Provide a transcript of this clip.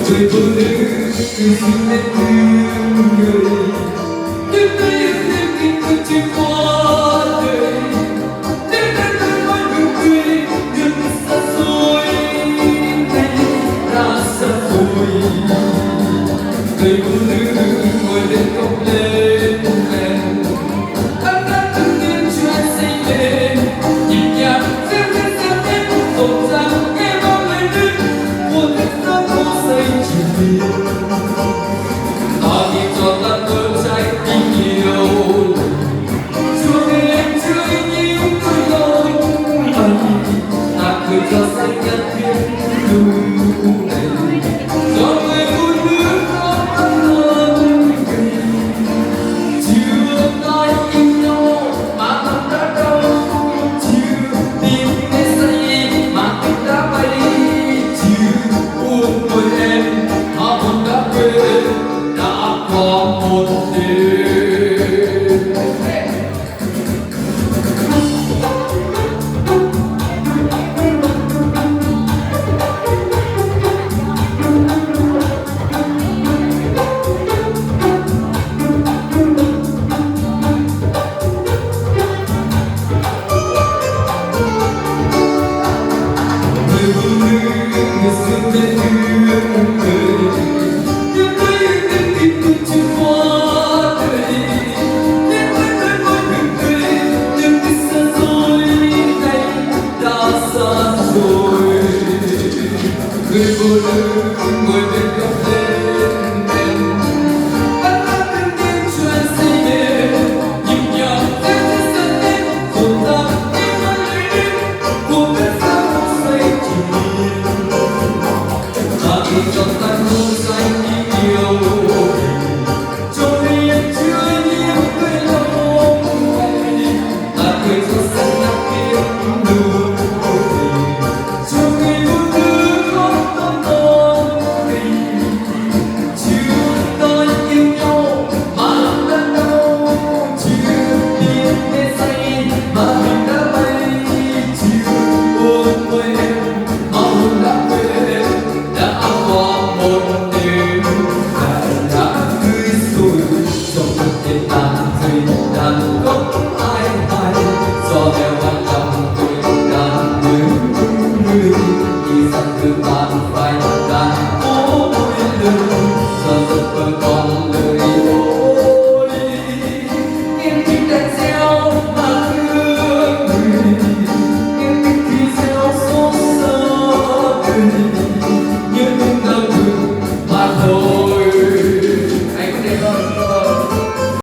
người phụ nữ từng xinh đẹp thương người đêm nay em thêm kinh ngạc trên qua đời đêm nay tôi nói nụ cười đừng xa xôi này đã xa rồi người phụ nữ ngồi lên cốc lên đèn ấm áp từng đêm cho anh say đêm nhịp nhàng reo lên reo lên rộn ràng nghe bao lời đêm một cơn gió phố say chiều biên ta đi cho ta cơn trái tim nhiều chúa ngày em chơi những đôi lối ấy ta cười cho xanh ngắt thiên thu này cho người phụ nữ có tâm hồn gầy chưa nói yêu nhau mà tâm đã đau chưa tìm thấy say mà tim đã bay chưa buồn đôi em mà buồn đã quên đã có một đêm. Người phụ nữ người xinh đẹp thương người đêm nay anh em tìm được chưa qua đời đêm nay tôi nói nụ cười đừng đi xa xôi này đã xa rồi người phụ nữ ngồi bên cốc lên đèn ấm áp từng đêm cho anh say đêm nhịp nhàng em sẽ dẫn em rộn ràng nghe bao lời đêm một cơn gió say chiều biên ta đi trong tan hương say